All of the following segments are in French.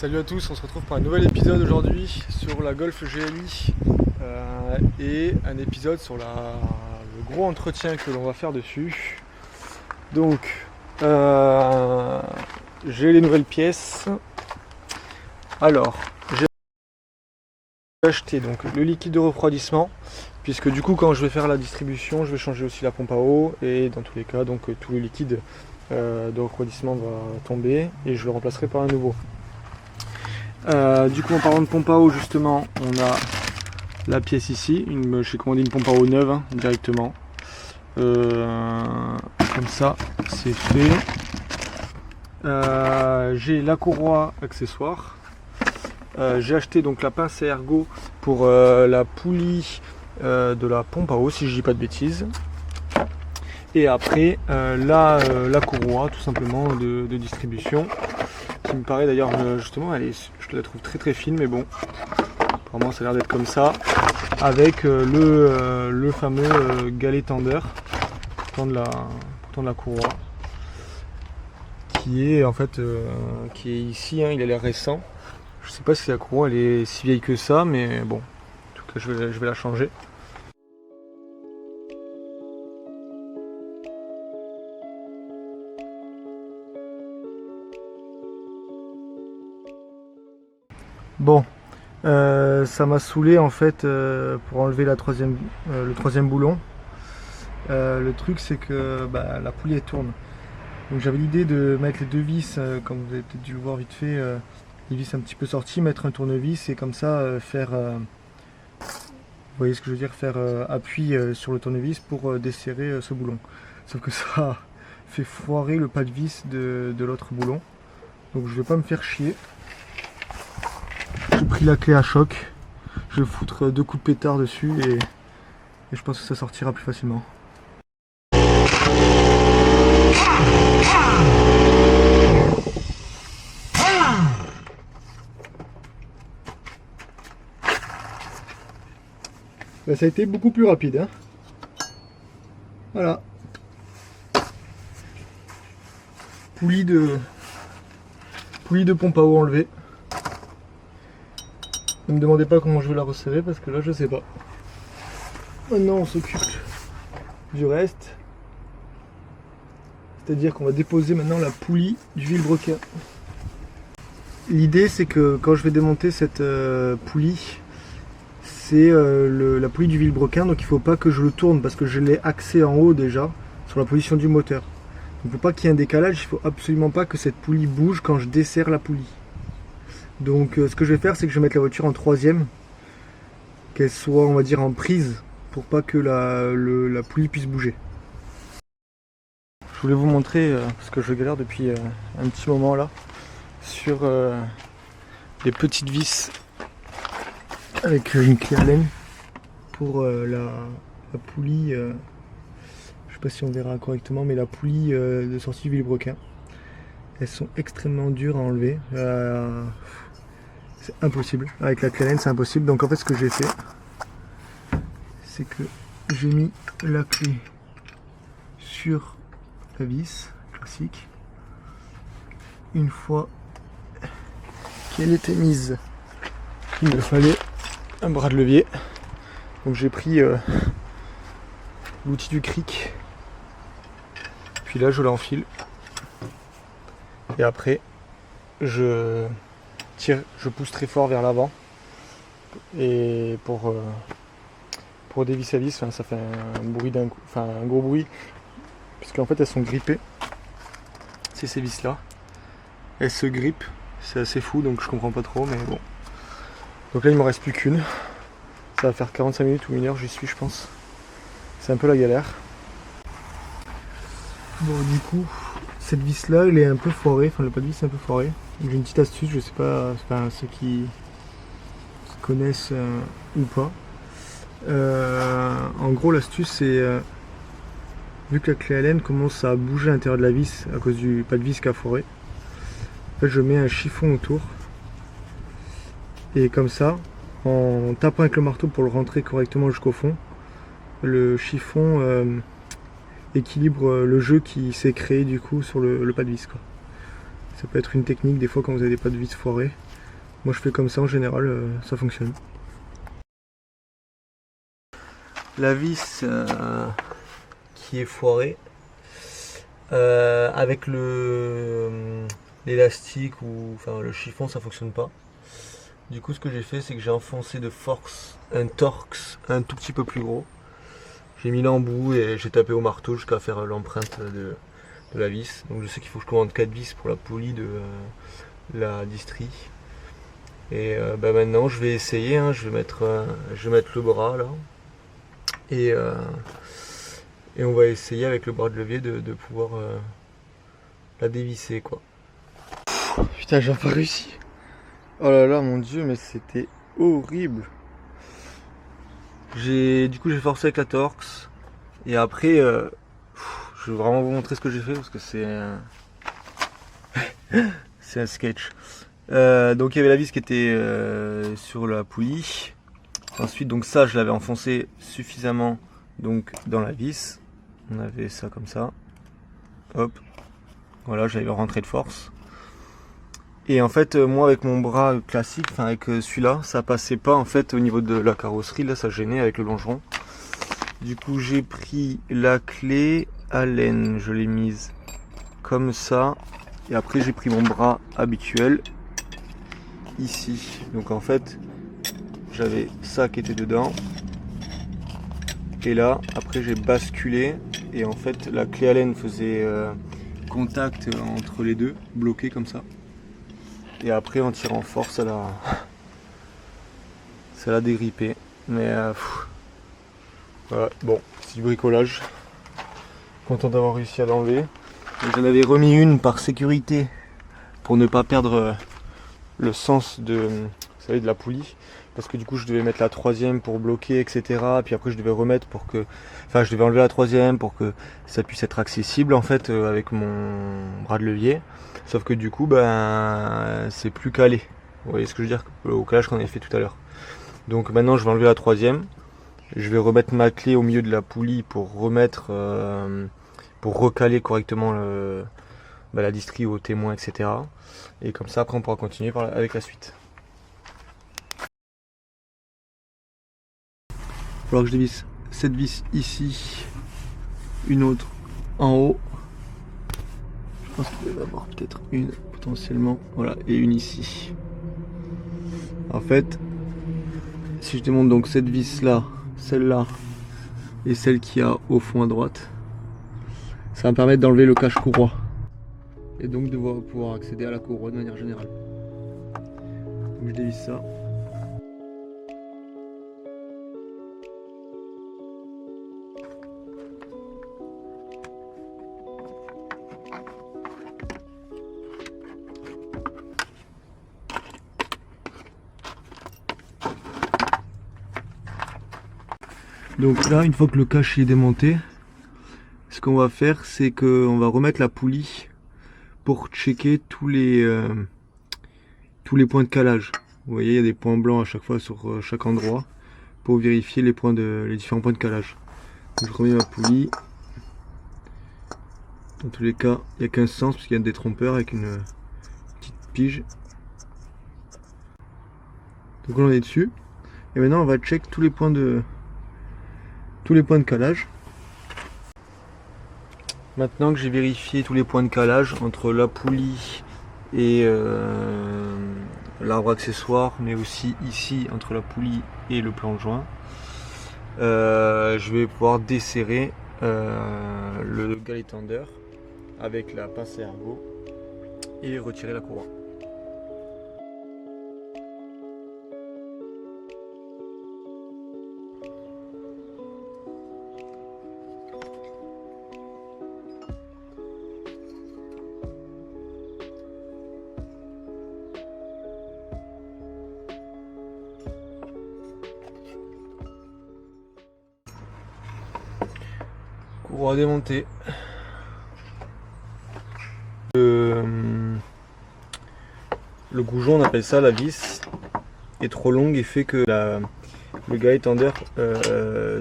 Salut à tous, on se retrouve pour un nouvel épisode aujourd'hui sur la Golf GLI et un épisode sur le gros entretien que l'on va faire dessus. Donc j'ai les nouvelles pièces. Alors j'ai acheté donc le liquide de refroidissement, puisque du coup quand je vais faire la distribution je vais changer aussi la pompe à eau, et dans tous les cas donc tout le liquide de refroidissement va tomber et je le remplacerai par un nouveau. Du coup en parlant de pompe à eau, justement on a la pièce ici, j'ai commandé une pompe à eau neuve directement, comme ça c'est fait. J'ai la courroie accessoire, j'ai acheté donc la pince à ergot pour la poulie de la pompe à eau, si je dis pas de bêtises, et après la courroie tout simplement de distribution, qui me paraît d'ailleurs justement je la trouve très très fine, mais bon, apparemment ça a l'air d'être comme ça, avec le fameux galet tendeur pour tendre la courroie, qui est en fait qui est ici, il a l'air récent. Je sais pas si la courroie elle est si vieille que ça, mais bon, en tout cas je vais la changer. Bon, ça m'a saoulé en fait pour enlever le troisième boulon. Le truc c'est que la poulie elle tourne. Donc j'avais l'idée de mettre les deux vis, comme vous avez peut-être dû le voir vite fait, les vis un petit peu sorties, mettre un tournevis et comme ça faire, vous voyez ce que je veux dire, faire appui sur le tournevis pour desserrer ce boulon. Sauf que ça fait foirer le pas de vis de l'autre boulon. Donc je vais pas me faire chier. J'ai pris la clé à choc, je vais foutre 2 coups de pétard dessus et je pense que ça sortira plus facilement. Ça a été beaucoup plus rapide, hein. Voilà. Poulie de pompe à eau enlevée. Ne me demandez pas comment je vais la resserrer parce que là je sais pas. Maintenant on s'occupe du reste. C'est-à-dire qu'on va déposer maintenant la poulie du vilebrequin. L'idée c'est que quand je vais démonter cette poulie, c'est la poulie du vilebrequin, donc il ne faut pas que je le tourne parce que je l'ai axé en haut déjà sur la position du moteur. Donc pour pas qu'il y ait un décalage, il ne faut absolument pas que cette poulie bouge quand je desserre la poulie. Donc ce que je vais faire, c'est que je vais mettre la voiture en troisième, qu'elle soit, on va dire, en prise, pour pas que la poulie puisse bouger. Je voulais vous montrer, parce que je galère depuis un petit moment là, sur les petites vis avec une clé Allen pour la poulie, je sais pas si on verra correctement, mais la poulie de sortie vilebrequin. Elles sont extrêmement dures à enlever. C'est impossible. Avec la clé Allen, c'est impossible. Donc en fait, ce que j'ai fait, c'est que j'ai mis la clé sur la vis classique. Une fois qu'elle était mise, il me fallait un bras de levier. Donc j'ai pris l'outil du cric. Puis là, je l'enfile. Et après, je pousse très fort vers l'avant, et pour dévisser la vis, ça fait un bruit un gros bruit, puisqu'en fait elles sont grippées. C'est ces vis là, elles se grippent, c'est assez fou, donc je comprends pas trop, mais bon. Donc là il me reste plus qu'une, ça va faire 45 minutes ou 1 heure, j'y suis je pense. C'est un peu la galère. Bon, du coup cette vis là elle est un peu foirée, enfin le pas de vis est un peu foiré. J'ai une petite astuce, je sais pas, ceux qui connaissent ou pas. En gros l'astuce c'est, vu que la clé Allen commence à bouger à l'intérieur de la vis à cause du pas de vis qui a foiré, en fait je mets un chiffon autour, et comme ça, en tapant avec le marteau pour le rentrer correctement jusqu'au fond, le chiffon équilibre le jeu qui s'est créé du coup sur le pas de vis, quoi. Ça peut être une technique des fois quand vous avez des pas de vis foirés. Moi je fais comme ça en général, ça fonctionne. La vis qui est foirée, avec l'élastique ou enfin le chiffon, ça fonctionne pas. Du coup, ce que j'ai fait, c'est que j'ai enfoncé de force un Torx un tout petit peu plus gros. J'ai mis l'embout et j'ai tapé au marteau jusqu'à faire l'empreinte de la vis. Donc je sais qu'il faut que je commande 4 vis pour la poulie de la distrie. Et maintenant je vais essayer, hein, je vais mettre le bras là. Et on va essayer avec le bras de levier de pouvoir la dévisser quoi. Putain, j'ai pas réussi. Oh là là, mon dieu, mais c'était horrible. Du coup j'ai forcé avec la Torx. Et après, je vais vraiment vous montrer ce que j'ai fait parce que c'est c'est un sketch. Donc il y avait la vis qui était sur la poulie. Ensuite, donc ça, je l'avais enfoncé suffisamment donc dans la vis. On avait ça comme ça. Hop. Voilà, j'avais rentré de force. Et en fait, moi avec mon bras classique, enfin avec celui-là, ça passait pas en fait au niveau de la carrosserie. Là, ça gênait avec le longeron. Du coup, j'ai pris la clé Allen, je l'ai mise comme ça. Et après, j'ai pris mon bras habituel ici. Donc en fait, j'avais ça qui était dedans. Et là, après, j'ai basculé. Et en fait, la clé Allen faisait contact entre les deux, bloqué comme ça. Et après, en tirant fort, ça l'a dégrippé. Mais voilà, bon, c'est du bricolage. Content d'avoir réussi à l'enlever. J'en avais remis une par sécurité pour ne pas perdre le sens vous savez, de la poulie. Parce que du coup je devais mettre la troisième pour bloquer, etc. Puis après je devais remettre je devais enlever la troisième pour que ça puisse être accessible en fait avec mon bras de levier. Sauf que du coup c'est plus calé. Vous voyez ce que je veux dire au calage qu'on avait fait tout à l'heure. Donc maintenant je vais enlever la troisième. Je vais remettre ma clé au milieu de la poulie pour pour recaler correctement la distrie au témoin, etc. Et comme ça après on pourra continuer avec la suite. Il va falloir que je dévisse cette vis ici, une autre en haut. Je pense qu'il va y avoir peut-être une potentiellement, voilà, et une ici. En fait, si je démonte donc cette vis là, celle-là et celle qui a au fond à droite, ça va me permettre d'enlever le cache-courroie et donc de pouvoir accéder à la courroie de manière générale. Donc je dévisse ça. Donc là, une fois que le cache est démonté, ce qu'on va faire, c'est qu'on va remettre la poulie pour checker tous les points de calage. Vous voyez, il y a des points blancs à chaque fois sur chaque endroit pour vérifier les différents points de calage. Donc, je remets ma poulie. Dans tous les cas, il n'y a qu'un sens parce qu'il y a des trompeurs avec une petite pige. Donc là, on est dessus. Et maintenant, on va check tous les points de calage. Maintenant que j'ai vérifié tous les points de calage entre la poulie et l'arbre accessoire, mais aussi ici entre la poulie et le plan de joint, je vais pouvoir desserrer le galet tender avec la pince à ergot et retirer la courroie. Courroie démontée. Le goujon, on appelle ça la vis, est trop longue et fait que le galet tender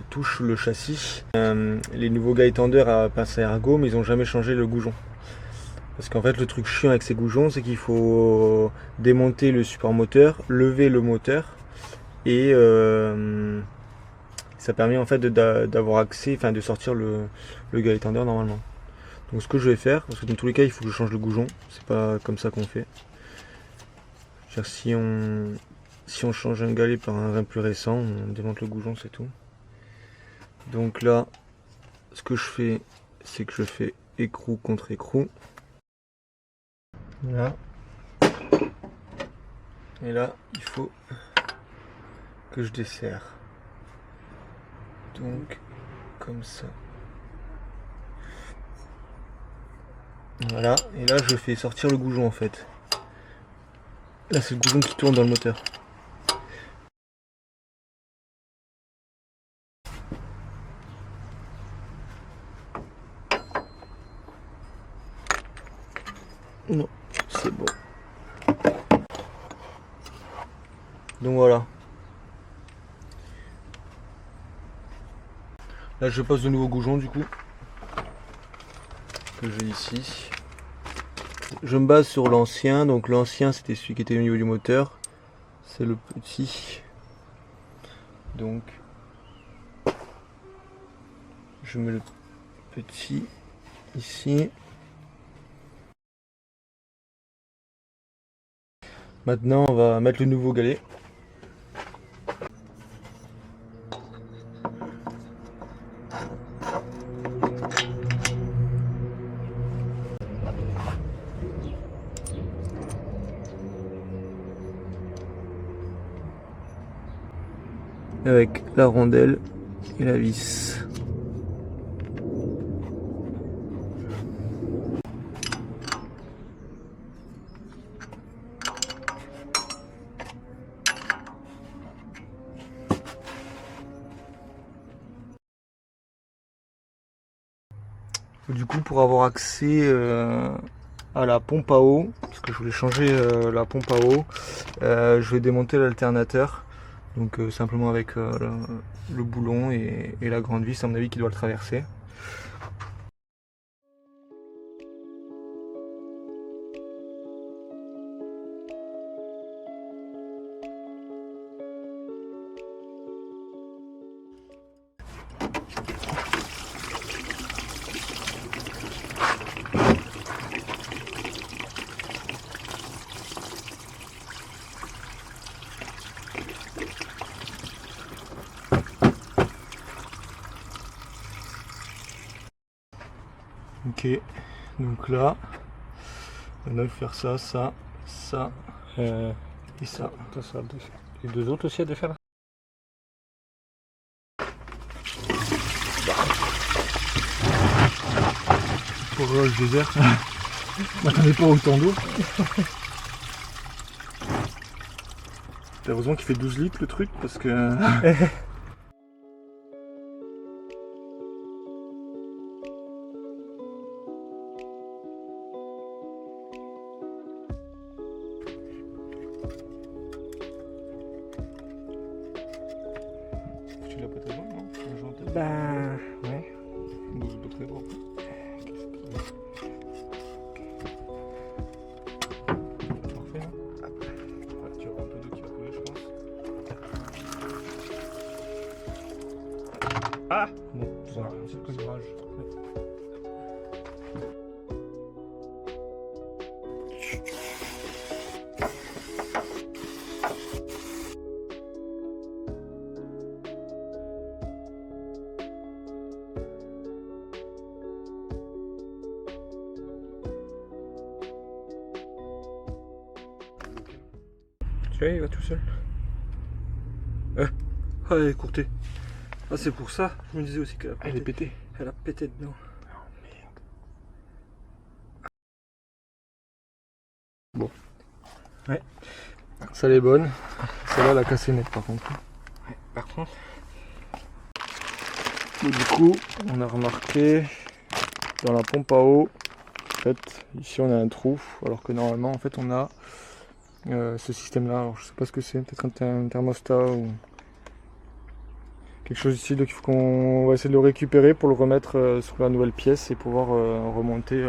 touche le châssis. Les nouveaux galet tender à pince à ergot, mais ils n'ont jamais changé le goujon. Parce qu'en fait le truc chiant avec ces goujons, c'est qu'il faut démonter le support moteur, lever le moteur et ça permet en fait d'avoir accès, enfin de sortir le guide tender normalement. Donc ce que je vais faire, parce que dans tous les cas il faut que je change le goujon, c'est pas comme ça qu'on fait. Si on change un galet par un rein plus récent, on démonte le goujon, c'est tout. Donc là, ce que je fais, c'est que je fais écrou contre écrou. Là. Et là, il faut que je desserre. Donc, comme ça. Voilà, et là je fais sortir le goujon en fait. Là c'est le goujon qui tourne dans le moteur. Non, c'est bon. Donc voilà. Là je passe de nouveau goujon du coup. Que j'ai ici. Je me base sur l'ancien. Donc l'ancien c'était celui qui était au niveau du moteur. C'est le petit. Donc je mets le petit ici. Maintenant on va mettre le nouveau galet. Avec la rondelle et la vis. Du coup, pour avoir accès à la pompe à eau, parce que je voulais changer la pompe à eau, je vais démonter l'alternateur. Donc simplement avec le boulon et la grande vis à mon avis qui doit le traverser. Ok, donc là, on va faire ça, ça, ça et ça. Les deux autres aussi à défaire. Pourquoi je désert? Je m'attendais pas autant d'eau. Heureusement qu'il fait 12 litres le truc parce que... Tu l'as pas très bon, non? Ben, ouais. Bon, c'est pas très bon. Parfait, non? Ouais, tu vas avoir un peu d'eau qui va couler, je pense. Ah! Bon, voilà, c'est le calibrage. Tu vois, il va tout seul. Ah, elle est courtée. Ah, c'est pour ça. Je me disais aussi qu'elle a pété. Elle est pétée. Elle a pété dedans. Bon. Ouais. Ça elle est bonne. Celle-là, la cassée nette par contre. Ouais, par contre. Et du coup, on a remarqué dans la pompe à eau, en fait, ici on a un trou, alors que normalement, en fait, on a ce système-là. Alors, je sais pas ce que c'est, peut-être un thermostat ou quelque chose ici. Donc, il faut qu'on va essayer de le récupérer pour le remettre sur la nouvelle pièce et pouvoir remonter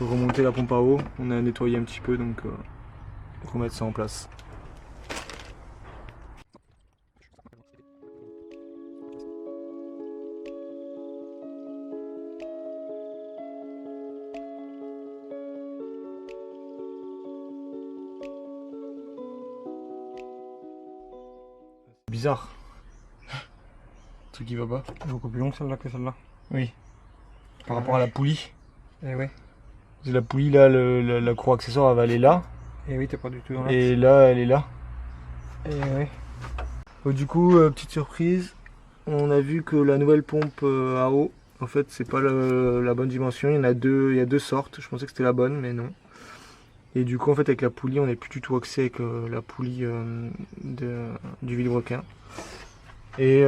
remonter la pompe à eau. On a nettoyé un petit peu, donc remettre ça en place. Bizarre. Le truc qui va pas. Beaucoup plus long celle-là que celle-là. Oui. Par rapport à la poulie. Eh oui. La poulie là, la cour accessoire elle va aller là. Et oui, t'es pas du tout dans l'axe. Et là elle est là. Et oui. Donc, du coup, petite surprise, on a vu que la nouvelle pompe à eau, en fait c'est pas la bonne dimension. Il y il y a deux sortes. Je pensais que c'était la bonne, mais non. Et du coup en fait avec la poulie on n'est plus du tout axé avec la poulie du vilebrequin. Et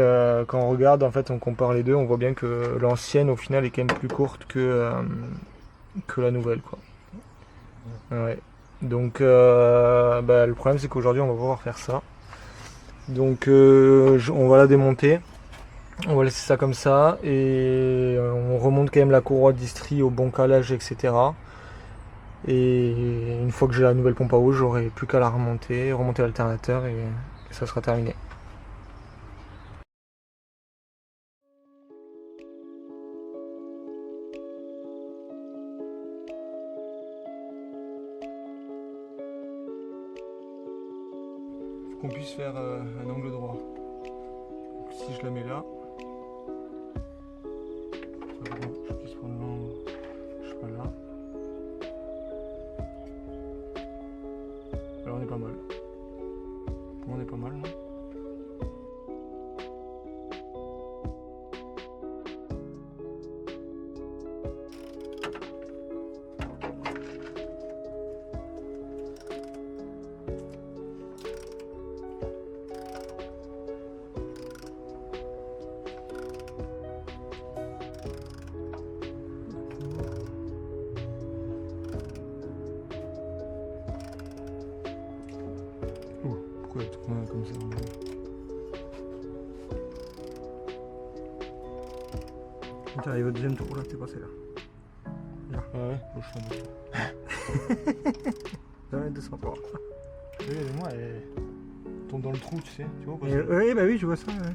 quand on regarde, en fait on compare les deux, on voit bien que l'ancienne au final est quand même plus courte que la nouvelle quoi. Ouais. Donc le problème c'est qu'aujourd'hui on va pouvoir faire ça. Donc on va la démonter, on va laisser ça comme ça et on remonte quand même la courroie de distri au bon calage, etc. Et une fois que j'ai la nouvelle pompe à eau, j'aurai plus qu'à la remonter l'alternateur et ça sera terminé. Faut qu'on puisse faire un angle droit. Donc, si je la mets là, je puisse prendre l'angle, je sais pas là. Alors on est pas mal. On est pas mal, non? Pourquoi elle tourne comme ça? T'arrives au deuxième tour là, t'es passé là. Là. Ah ouais, je Ouais, 203. Oui, mais moi, elle tombe dans le trou, tu sais. Tu vois, Oui, bah oui, je vois ça. Ouais.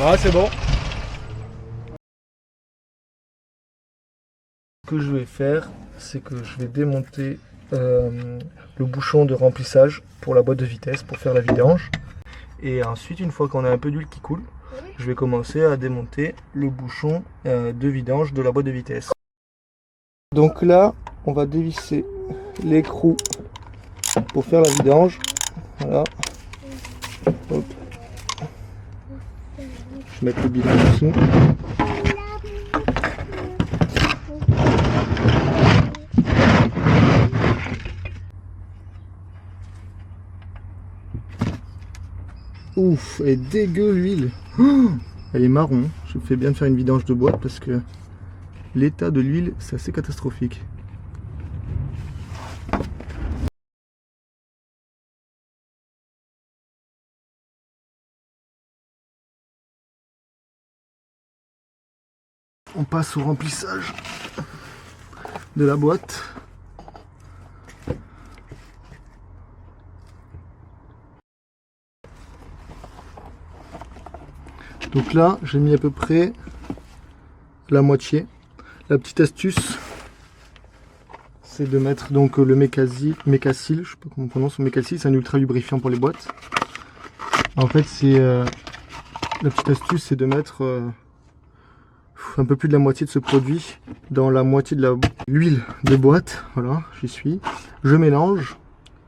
Ah, c'est bon. Ce que je vais faire, c'est que je vais démonter le bouchon de remplissage pour la boîte de vitesse pour faire la vidange. Et ensuite, une fois qu'on a un peu d'huile qui coule, je vais commencer à démonter le bouchon de vidange de la boîte de vitesse. Donc là, on va dévisser l'écrou pour faire la vidange. Voilà. Hop. Je vais mettre le bidon dessous. Ouf, elle est dégueu l'huile. Oh, elle est marron. Je fais bien de faire une vidange de boîte parce que l'état de l'huile, c'est assez catastrophique. On passe au remplissage de la boîte. Donc là, j'ai mis à peu près la moitié. La petite astuce, c'est de mettre donc le Mecacil, je sais pas comment on prononce, Mecacil, c'est un ultra lubrifiant pour les boîtes. En fait, c'est la petite astuce, c'est de mettre un peu plus de la moitié de ce produit dans la moitié de l'huile de boîte. Voilà, j'y suis. Je mélange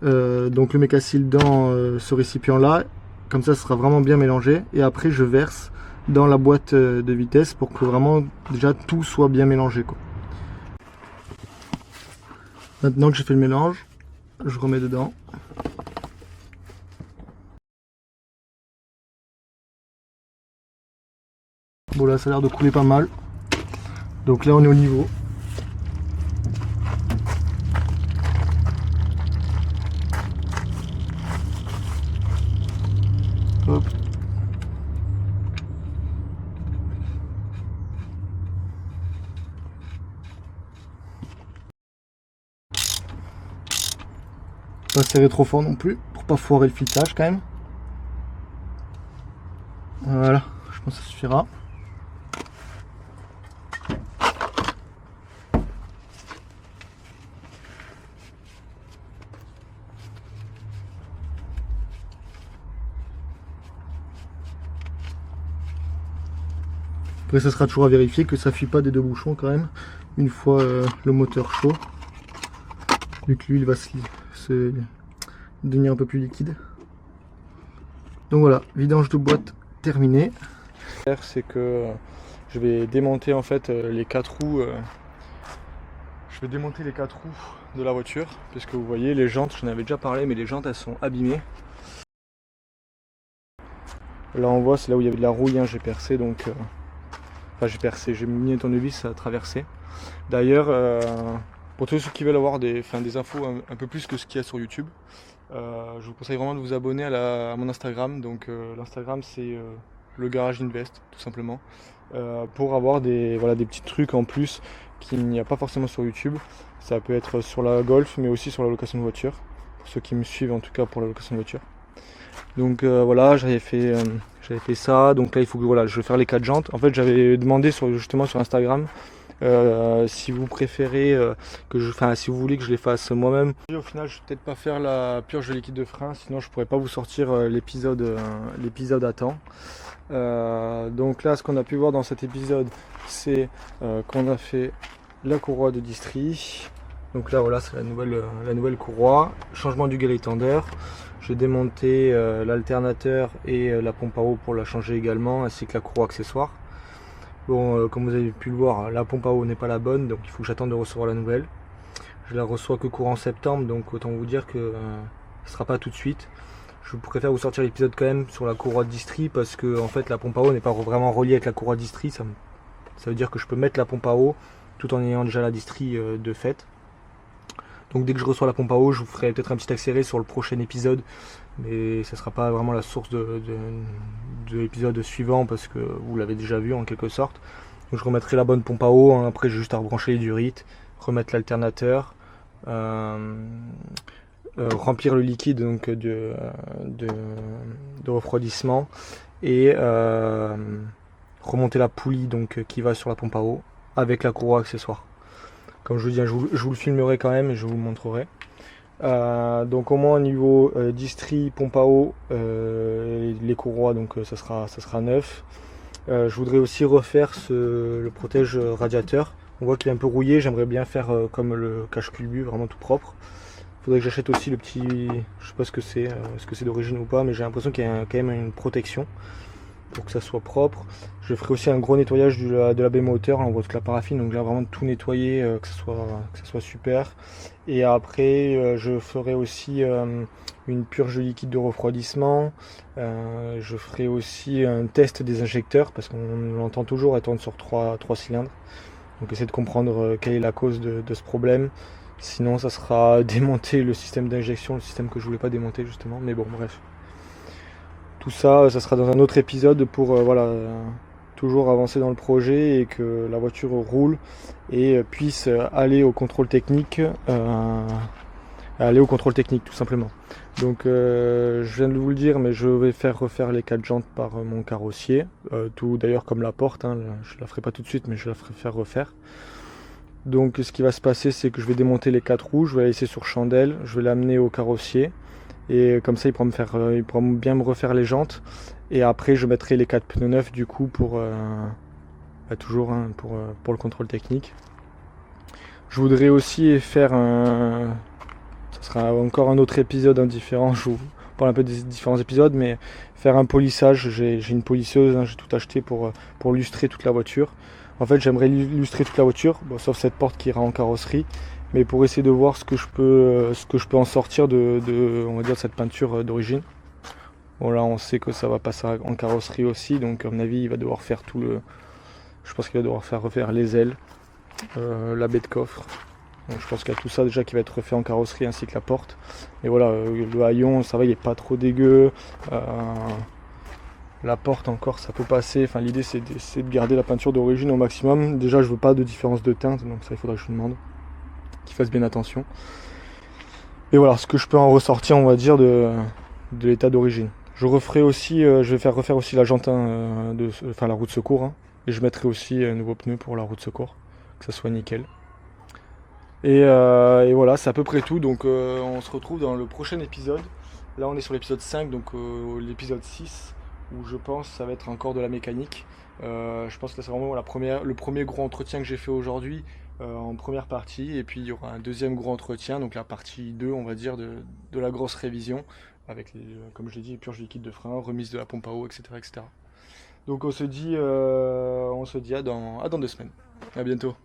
donc le Mecacil dans ce récipient là, comme ça ce sera vraiment bien mélangé, et après je verse dans la boîte de vitesse pour que vraiment déjà tout soit bien mélangé quoi. Maintenant que j'ai fait le mélange, je remets dedans. Bon là ça a l'air de couler pas mal. Donc là on est au niveau. Hop. Pas serrer trop fort non plus pour pas foirer le filetage quand même. Voilà, je pense que ça suffira. Après ça sera toujours à vérifier que ça fuit pas des deux bouchons quand même une fois le moteur chaud, vu que l'huile va se devenir un peu plus liquide. Donc voilà, vidange de boîte terminé. C'est que je vais démonter en fait les 4 roues. Je vais démonter les 4 roues de la voiture, puisque vous voyez les jantes, j'en avais déjà parlé, mais les jantes elles sont abîmées. Là on voit, c'est là où il y avait de la rouille, hein, j'ai percé donc. Enfin j'ai percé, j'ai mis un tournevis à traverser. D'ailleurs, pour tous ceux qui veulent avoir des infos un peu plus que ce qu'il y a sur YouTube, je vous conseille vraiment de vous abonner à mon Instagram. Donc l'Instagram c'est le Garage Invest tout simplement. Pour avoir des petits trucs en plus qu'il n'y a pas forcément sur YouTube. Ça peut être sur la Golf mais aussi sur la location de voiture. Pour ceux qui me suivent en tout cas pour la location de voiture. Donc voilà, j'avais fait ça, donc là il faut que je vais faire les 4 jantes. En fait j'avais demandé justement sur Instagram si vous préférez si vous voulez que je les fasse moi-même. Au final je vais peut-être pas faire la purge de liquide de frein, sinon je pourrais pas vous sortir l'épisode à temps. Donc là ce qu'on a pu voir dans cet épisode c'est qu'on a fait la courroie de distri. Donc là voilà, c'est la nouvelle courroie, changement du guérit tender. J'ai démonté l'alternateur et la pompe à eau pour la changer également, ainsi que la courroie accessoire. Bon, comme vous avez pu le voir, la pompe à eau n'est pas la bonne, donc il faut que j'attende de recevoir la nouvelle. Je la reçois que courant septembre, donc autant vous dire que ce ne sera pas tout de suite. Je préfère vous sortir l'épisode quand même sur la courroie de distri, parce que en fait la pompe à eau n'est pas vraiment reliée avec la courroie de distri. Ça veut dire que je peux mettre la pompe à eau tout en ayant déjà la distri de fait. Donc dès que je reçois la pompe à eau, je vous ferai peut-être un petit accéléré sur le prochain épisode, mais ça ne sera pas vraiment la source de l'épisode suivant parce que vous l'avez déjà vu en quelque sorte. Donc je remettrai la bonne pompe à eau, hein. Après j'ai juste à rebrancher les durites, remettre l'alternateur, remplir le liquide donc de refroidissement et remonter la poulie donc qui va sur la pompe à eau avec la courroie accessoire. Comme je vous dis, je vous le filmerai quand même et je vous le montrerai. Donc au moins au niveau distri, pompe à eau, les courroies, donc ça sera neuf. Je voudrais aussi refaire le protège radiateur. On voit qu'il est un peu rouillé, j'aimerais bien faire comme le cache-culbu, vraiment tout propre. Il faudrait que j'achète aussi le petit, je sais pas ce que c'est d'origine ou pas, mais j'ai l'impression qu'il y a quand même une protection pour que ça soit propre. Je ferai aussi un gros nettoyage de la baie moteur, on voit toute la paraffine, donc là vraiment tout nettoyer, que ça soit super. Et après je ferai aussi une purge de liquide de refroidissement. Je ferai aussi un test des injecteurs parce qu'on l'entend toujours, elle tourne sur 3 cylindres. Donc essayer de comprendre quelle est la cause de ce problème. Sinon ça sera démonter le système d'injection, le système que je voulais pas démonter justement, mais bon bref. Tout ça, ça sera dans un autre épisode pour toujours avancer dans le projet et que la voiture roule et puisse aller au contrôle technique, tout simplement. Donc je viens de vous le dire, mais je vais faire refaire les 4 jantes par mon carrossier, tout d'ailleurs comme la porte, hein, je la ferai pas tout de suite, mais je la ferai faire refaire. Donc ce qui va se passer, c'est que je vais démonter les 4 roues, je vais la laisser sur chandelle, je vais l'amener au carrossier. Et comme ça il pourra bien me refaire les jantes. Et après je mettrai les 4 pneus neufs du coup pour toujours hein, pour le contrôle technique. Je voudrais aussi faire ça sera encore un autre épisode différent, je vous parle un peu des différents épisodes, mais faire un polissage. J'ai une polisseuse, hein, j'ai tout acheté pour lustrer toute la voiture. En fait j'aimerais lustrer toute la voiture, bon, sauf cette porte qui ira en carrosserie. Mais pour essayer de voir ce que je peux en sortir on va dire, de cette peinture d'origine. Bon là on sait que ça va passer en carrosserie aussi, donc à mon avis il va devoir faire tout Je pense qu'il va devoir faire refaire les ailes, la baie de coffre. Donc je pense qu'il y a tout ça déjà qui va être refait en carrosserie ainsi que la porte. Et voilà, le haillon, ça va, il est pas trop dégueu. La porte encore, ça peut passer. Enfin, l'idée c'est de garder la peinture d'origine au maximum. Déjà, je veux pas de différence de teinte, donc ça il faudra que je lui demande qu'il fasse bien attention. Et voilà, ce que je peux en ressortir, on va dire, de l'état d'origine. Je referai aussi, je vais faire refaire aussi la jante, la roue de secours, hein, et je mettrai aussi un nouveau pneu pour la roue de secours, que ça soit nickel. Et voilà, c'est à peu près tout. Donc on se retrouve dans le prochain épisode. Là, on est sur l'épisode 5, donc l'épisode 6, où je pense que ça va être encore de la mécanique. Je pense que c'est vraiment le premier gros entretien que j'ai fait aujourd'hui. En première partie, et puis il y aura un deuxième gros entretien, donc la partie 2 on va dire de la grosse révision avec comme je l'ai dit, purge liquide de frein, remise de la pompe à eau, etc., etc. Donc on se dit à dans 2 semaines. À bientôt.